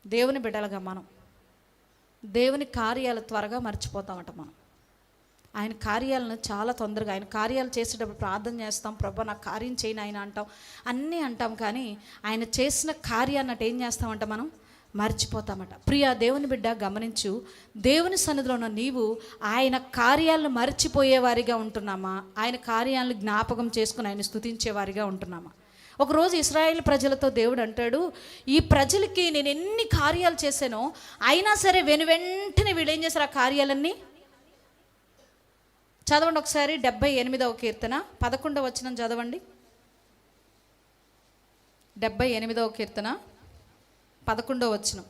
దేవుని బిడ్డలుగా మనం దేవుని కార్యాలు త్వరగా మర్చిపోతామట. మనం ఆయన కార్యాలను చాలా తొందరగా, ఆయన కార్యాలు చేసేటప్పుడు ప్రార్థన చేస్తాం, ప్రభా నా కార్యం చేయను ఆయన అంటాం, అన్నీ అంటాం. కానీ ఆయన చేసిన కార్యాన్ని అటు ఏం చేస్తామంట, మనం మర్చిపోతామట. ప్రియా దేవుని బిడ్డ గమనించు, దేవుని సన్నిధిలో ఉన్న నీవు ఆయన కార్యాలను మర్చిపోయేవారిగా ఉంటున్నామా, ఆయన కార్యాలను జ్ఞాపకం చేసుకుని ఆయన స్తుతించేవారిగా ఉంటున్నామా? ఒకరోజు ఇశ్రాయేల్ ప్రజలతో దేవుడు అంటాడు, ఈ ప్రజలకి నేను ఎన్ని కార్యాలు చేశానో అయినా సరే వెంటనే వీళ్ళు ఏం చేశారు, ఆ కార్యాలన్నీ. చదవండి ఒకసారి 78వ కీర్తన 11వ వచనం చదవండి. 78వ కీర్తన 11వ వచనం.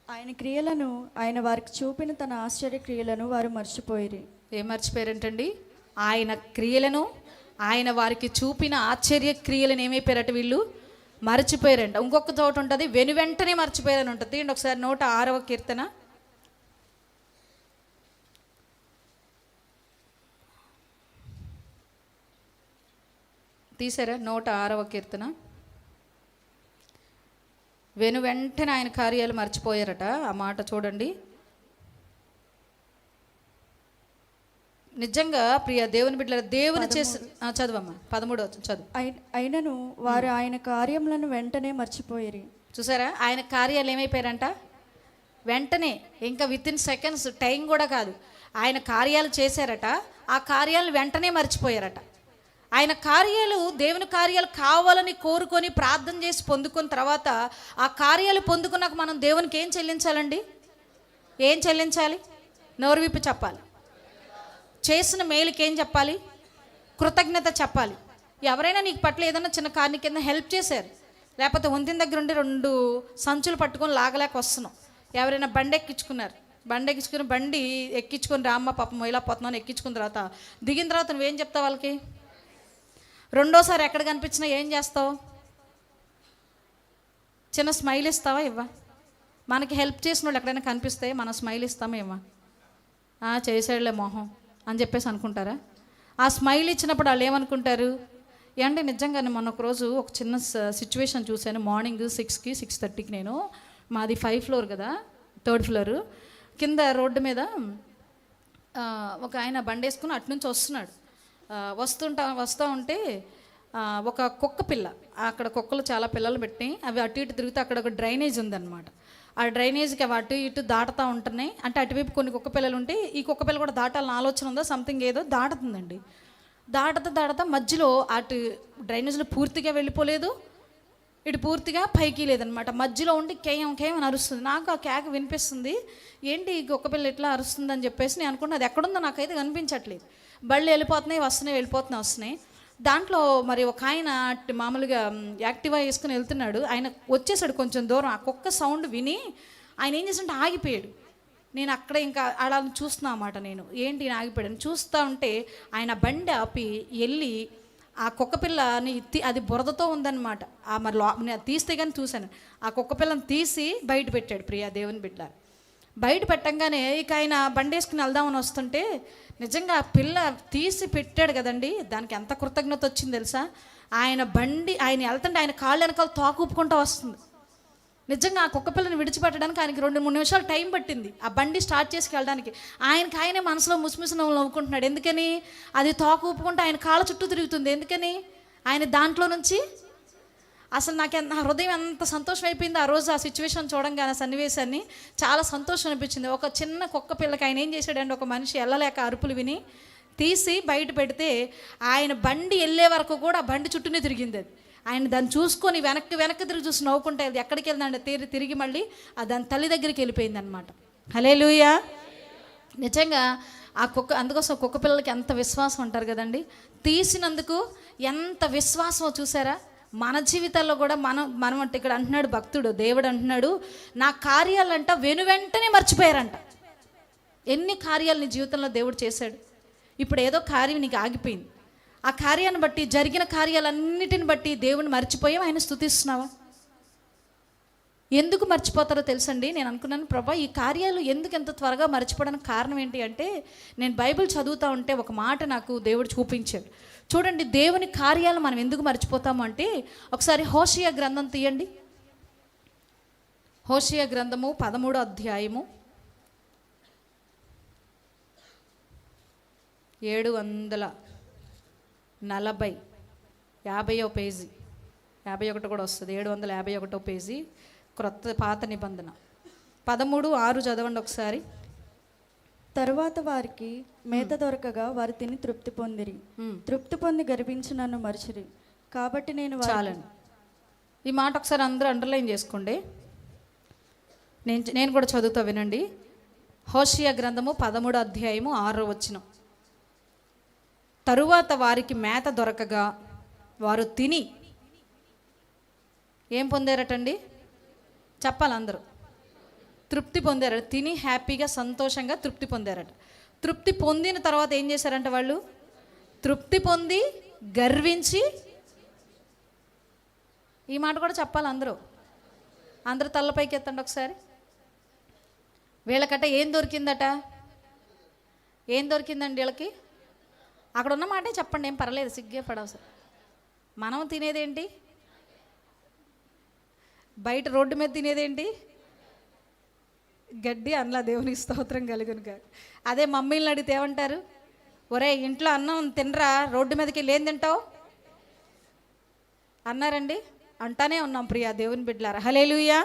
ఆయన క్రియలను, ఆయన వారికి చూపిన తన ఆశ్చర్య క్రియలను వారు మర్చిపోయిరి. ఏం మర్చిపోయారంటండి? ఆయన క్రియలను, ఆయన వారికి చూపిన ఆశ్చర్య క్రియలను ఏమైపోయారట వీళ్ళు మర్చిపోయారంట. ఇంకొక చోట ఉంటుంది వెంటనే మర్చిపోయారని ఉంటుంది. తీయండి ఒకసారి 106వ కీర్తన. తీసారా? 106వ కీర్తన. వెంటనే ఆయన కార్యాలు మర్చిపోయారట. ఆ మాట చూడండి. నిజంగా ప్రియ దేవుని బిడ్డల దేవుని చేసి చదువమ్మా 13వ చదువు. అయినను వారు ఆయన కార్యములను వెంటనే మర్చిపోయిరి. చూసారా? ఆయన కార్యాలు ఏమైపోయారంట వెంటనే, ఇంకా వితిన్ సెకండ్స్, టైం కూడా కాదు. ఆయన కార్యాలు చేశారట, ఆ కార్యాలను వెంటనే మర్చిపోయారట. ఆయన కార్యాలు, దేవుని కార్యాలు కావాలని కోరుకొని ప్రార్థన చేసి పొందుకున్న తర్వాత ఆ కార్యాలు పొందుకున్నాక మనం దేవునికి ఏం చెల్లించాలండి? ఏం చెల్లించాలి? నోరు విప్పి చెప్పాలి. చేసిన మేలుకి ఏం చెప్పాలి? కృతజ్ఞత చెప్పాలి. ఎవరైనా నీకు పట్ల ఏదైనా చిన్న కార్ని కింద హెల్ప్ చేశారు, లేకపోతే వంతిన దగ్గర ఉండి 2 సంచులు పట్టుకొని లాగలేక వస్తున్నాం, ఎవరైనా బండి ఎక్కించుకున్నారు, బండి ఎక్కించుకొని రామ్మ పాపం ఇలా పోతున్నాను ఎక్కించుకున్న తర్వాత దిగిన తర్వాత నువ్వేం చెప్తావు వాళ్ళకి? రెండోసారి ఎక్కడ కనిపించినా ఏం చేస్తావు? చిన్న స్మైల్ ఇస్తావా? ఇవ్వ. మనకి హెల్ప్ చేసిన వాళ్ళు ఎక్కడైనా కనిపిస్తే మనం స్మైల్ ఇస్తామా? ఇవ్వ. చేసాడులే మొహం అని చెప్పేసి అనుకుంటారా? ఆ స్మైల్ ఇచ్చినప్పుడు వాళ్ళు ఏమనుకుంటారు? అంటే నిజంగానే మొన్న ఒకరోజు ఒక చిన్న సిచ్యువేషన్ చూశాను. మార్నింగ్ 6కి 6:30కి నేను, మాది 5th ఫ్లోర్ కదా, 3rd ఫ్లోర్ కింద రోడ్డు మీద ఒక ఆయన బండి వేసుకుని అటు నుంచి వస్తున్నాడు. వస్తూ ఉంటే ఒక కుక్క పిల్ల, అక్కడ కుక్కలు చాలా పిల్లలు పెట్టి అవి అటు ఇటు తిరిగితే అక్కడ ఒక డ్రైనేజ్ ఉందన్నమాట. ఆ డ్రైనేజ్కి అవి అటు ఇటు దాటుతూ ఉంటున్నాయి. అంటే అటువైపు కొన్ని కుక్క పిల్లలు ఉంటే ఈ కుక్క పిల్ల కూడా దాటాలని ఆలోచన ఉందో సంథింగ్ ఏదో దాటుతుందండి. దాటతా మధ్యలో అటు డ్రైనేజ్లో పూర్తిగా వెళ్ళిపోలేదు, ఇటు పూర్తిగా పైకి లేదనమాట. మధ్యలో ఉండి కేయం అని అరుస్తుంది. నాకు ఆ కేక వినిపిస్తుంది. ఏంటి ఈ కుక్క పిల్ల ఎట్లా అరుస్తుంది అని చెప్పేసి నేను అనుకున్నా, అది ఎక్కడుందో నాకైతే కనిపించట్లేదు. బళ్ళు వెళ్ళిపోతున్నాయి, వస్తున్నాయి. దాంట్లో మరి ఒక ఆయన మామూలుగా యాక్టివా వేసుకుని వెళ్తున్నాడు. ఆయన వచ్చేసాడు కొంచెం దూరం. ఆ కుక్క సౌండ్ విని ఆయన ఏం చేస్తుంటే ఆగిపోయాడు. నేను అక్కడ ఇంకా అలా చూస్తున్నా అన్నమాట. నేను ఏంటి ఆగిపోయాడు చూస్తూ ఉంటే ఆయన బండి ఆపి వెళ్ళి ఆ కుక్క పిల్లని అది బురదతో ఉందన్నమాట. మరి నేను తీస్తే కానీ చూశాను. ఆ కుక్క పిల్లని తీసి బయట పెట్టాడు. ప్రియా దేవుని బిడ్డ బయట పెట్టంగానే ఇక ఆయన బండి వేసుకుని వెళ్దామని వస్తుంటే నిజంగా ఆ పిల్ల తీసి పెట్టాడు కదండి, దానికి ఎంత కృతజ్ఞత వచ్చింది తెలుసా? ఆయన వెళ్తుంటే ఆయన కాళ్ళు వెనకాల తోకూపుకుంటూ వస్తుంది. నిజంగా ఆ కుక్క పిల్లని విడిచిపెట్టడానికి ఆయనకి 2-3 నిమిషాలు టైం పట్టింది ఆ బండి స్టార్ట్ చేసి వెళ్ళడానికి. ఆయనే మనసులో ముసిముసి నవ్వుకుంటున్నాడు. ఎందుకని? అది తోకూపుకుంటూ ఆయన కాళ్ళ చుట్టూ తిరుగుతుంది. ఎందుకని? ఆయన దాంట్లో నుంచి అసలు నా హృదయం ఎంత సంతోషం అయిపోయింది ఆ రోజు. ఆ సిచ్యువేషన్ చూడంగానే, సన్నివేశాన్ని చాలా సంతోషం అనిపించింది. ఒక చిన్న కుక్క పిల్లకి ఆయన ఏం చేశాడంటే, ఒక మనిషి వెళ్ళలేక అరుపులు విని తీసి బయట పెడితే ఆయన బండి వెళ్ళే వరకు కూడా ఆ బండి చుట్టూనే తిరిగింది. అది ఆయన దాన్ని చూసుకొని వెనక్కి తిరిగి చూసి నవ్వుకుంటే అది ఎక్కడికి వెళ్ళిందంటే తిరిగి మళ్ళీ దాని తల్లి దగ్గరికి వెళ్ళిపోయింది అనమాట. హల్లెలూయా. నిజంగా ఆ కుక్క, అందుకోసం కుక్క పిల్లలకి ఎంత విశ్వాసం అంటారు కదండి. తీసినందుకు ఎంత విశ్వాసమో చూసారా? మన జీవితాల్లో కూడా మనం అంటే ఇక్కడ అంటున్నాడు భక్తుడు, దేవుడు అంటున్నాడు, నా కార్యాలంట వెంటనే మర్చిపోయారంట. ఎన్ని కార్యాలు నీ జీవితంలో దేవుడు చేశాడు. ఇప్పుడు ఏదో కార్యం నీకు ఆగిపోయింది. ఆ కార్యాన్ని బట్టి, జరిగిన కార్యాలన్నిటిని బట్టి దేవుని మర్చిపోయావు, ఆయన స్తుతిస్తున్నావా? ఎందుకు మర్చిపోతారో తెలుసండి. నేను అనుకున్నాను, ప్రభా ఈ కార్యాలు ఎందుకు ఎంత త్వరగా మర్చిపోవడానికి కారణం ఏంటి అంటే, నేను బైబిల్ చదువుతూ ఉంటే ఒక మాట నాకు దేవుడు చూపించాడు. చూడండి, దేవుని కార్యాలు మనం ఎందుకు మర్చిపోతాము అంటే, ఒకసారి హోషేయ గ్రంథం తీయండి. హోషేయ గ్రంథము 13వ అధ్యాయము 740 50వ పేజీ, 51 కూడా వస్తుంది. 751వ పేజీ, క్రొత్త పాత నిబంధన. 13:6 చదవండి ఒకసారి. తరువాత వారికి మేత దొరకగా వారు తిని తృప్తి పొందిరి. తృప్తి పొంది గర్వించి నన్ను మరిచిరి. కాబట్టి నేను చాలండి. ఈ మాట ఒకసారి అందరూ అండర్లైన్ చేసుకోండి. నేను కూడా చదువుతా వినండి. హోషేయ గ్రంథము 13వ అధ్యాయము 6వ వచనం. తరువాత వారికి మేత దొరకగా వారు తిని ఏం పొందారటండి? చెప్పాలి అందరూ. తృప్తి పొందారట. తిని హ్యాపీగా సంతోషంగా తృప్తి పొందారట. తృప్తి పొందిన తర్వాత ఏం చేశారంట వాళ్ళు? తృప్తి పొంది గర్వించి, ఈ మాట కూడా చెప్పాలి అందరూ. అందరూ తలపైకి ఎత్తండి ఒకసారి. వీళ్ళకట ఏం దొరికిందట? ఏం దొరికిందండి వీళ్ళకి? అక్కడ ఉన్న మాటే చెప్పండి, ఏం పర్లేదు, సిగ్గే పడవసరం. మనం తినేదేంటి? బయట రోడ్డు మీద తినేదేంటి? గడ్డి. అందులో దేవునికి స్తోత్రం కలుగును కాదు. అదే మమ్మీని అడిగితే ఏమంటారు? ఒరే ఇంట్లో అన్నం తినరా, రోడ్డు మీదకి వెళ్ళి ఏం తింటావు అన్నారండి. అంటానే ఉన్నాం ప్రియా దేవుని బిడ్డలారా. హల్లెలూయా.